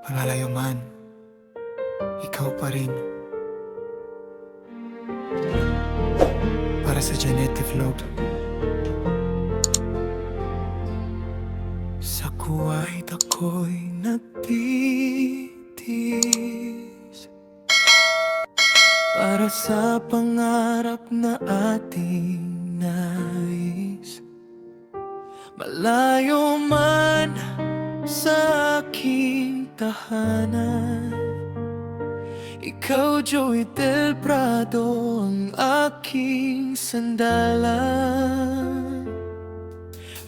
Malalayo man, ikaw pa rin. Para sa Janette Vlog. Sa kuwait ako'y nagtitis para sa pangarap na ating nais. Malayo man sa aking tahanan, ikaw, Joey Del Prado, ang aking sandalan.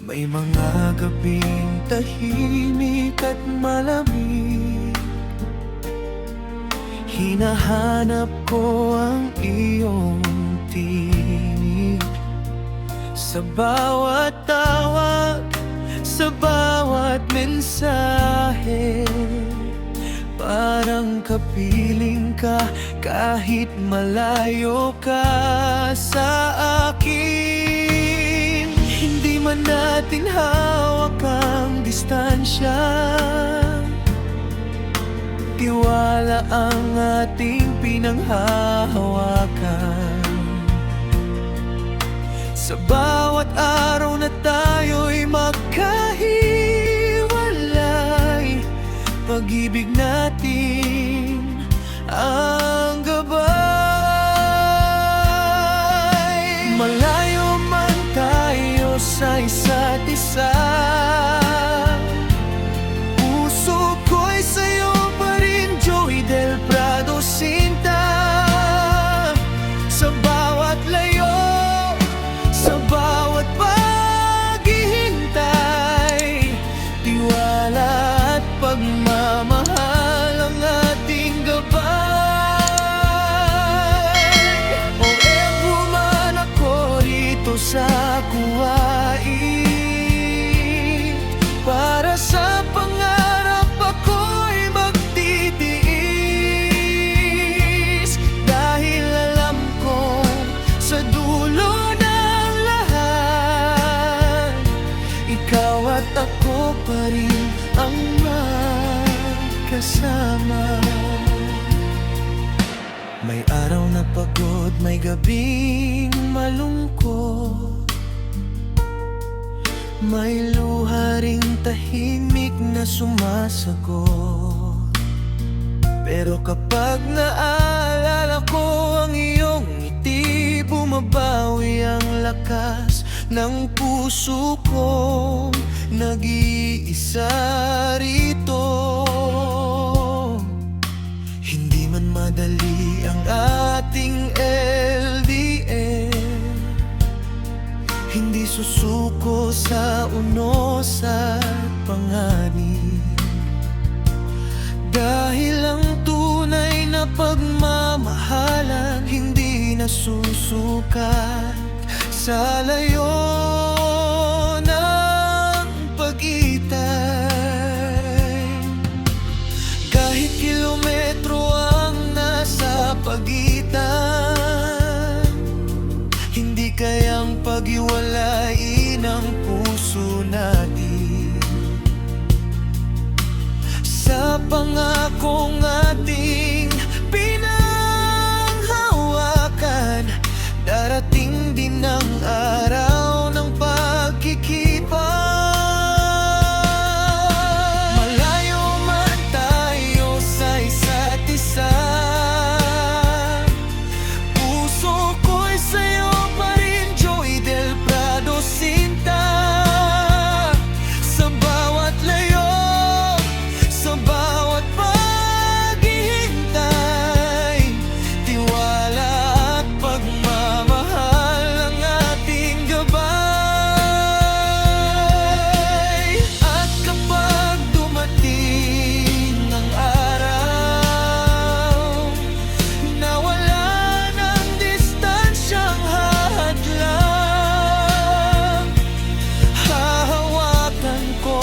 May mga gabing tahimik at malamig, hinahanap ko ang iyong tinig. Sa bawat tawag, sa bawat mensahe, parang kapiling ka kahit malayo ka sa akin. Hindi man natin hawak ang distansya, tiwala ang ating pinanghahawakan. Sa bawat araw na tayo'y magkahiwalay, pag-ibig natin ang gabay. Malayo man tayo sa isa't isa, puso ko'y sa'yo pa rin, Joey Del Prado, sinta. Sa bawat layo, sa bawat paghihintay, tiwala at pagmamahal ang ating gabay. O man ako rito sa kuwait, para sa pangarap ako'y magtitiis, dahil alam ko sa dulo ng lahat, ikaw at ako pa rin ang magkasama. May araw na pagod, may gabing malungkot, may luha ring tahimik na sumasagot. Pero kapag naalala ko ang iyong ngiti, bumabawi ang lakas ng puso kong nag-iisa rito. Hindi man madali ang ating LDR, hindi susuko sa unos at panganib, dahil ang tunay na pagmamahalan hindi nasusukat sa layo ng pagitan. Kahit kilometro ang nasa pagitan, hindi kayang paghiwalain ang puso natin. Sa pangakong ating pinanghawakan, darating din ang araw ng pagkikita. Malayo man tayo sa isa't isa, puso ko'y sa'yo pa rin, Joey Del Prado, sinta. Sa bawat layo, sa bawat paghihintay, tiwala at pagmamahal ang ating gabay. At kapag dumating ang araw na wala ng distansyang hadlang, hahawakan ko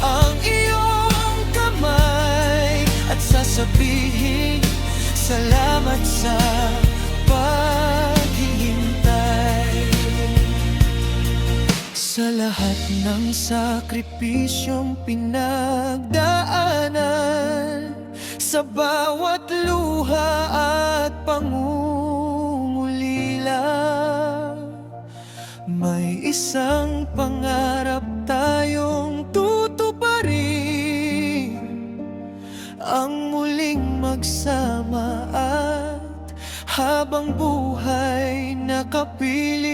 ang iyong kamay at sasabihin, salamat sa paghihintay. Sa lahat ng sakripisyong pinagdaanan, Sa bawat luha at pangungulila, may isang pangarap tayong tutuparin, ang muling magsama at habang buhay nakapiling.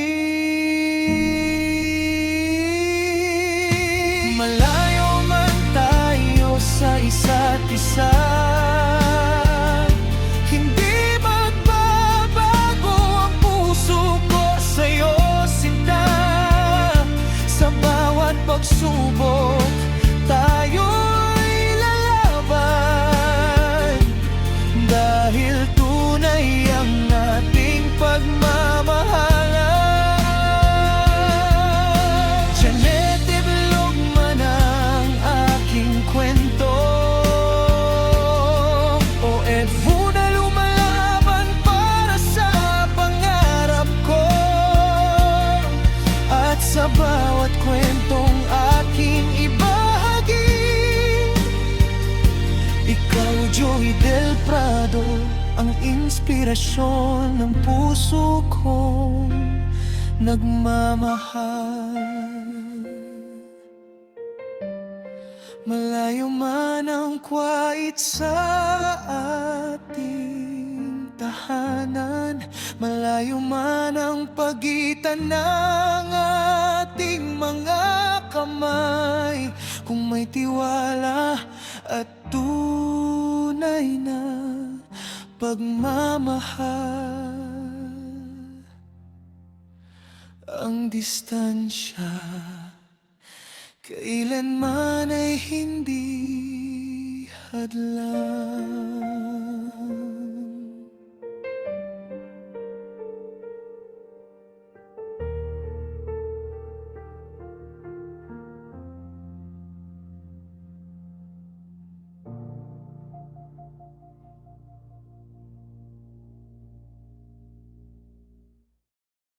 Malayo man tayo sa isa't isa, hindi magbabago ang puso ko sa'yo, sinta. Sa bawat pagsubok, tayo'y lalaban, dahil tunay ang ating pagmamahalan. Janet Iblog man ang aking kwento, o Edfu na lumalaban para sa pangarap ko. At sa bawat kwentong aking ibahagi, ikaw, Joey Del Prado, ang inspirasyon ng puso kong nagmamahal. Malayo man ang kwait sa ating tahanan, malayo man ang pagitan ng ating mga kamay, kung may tiwala at tunay na pagmamahal, ang distansya kailanman ay hindi hadlang.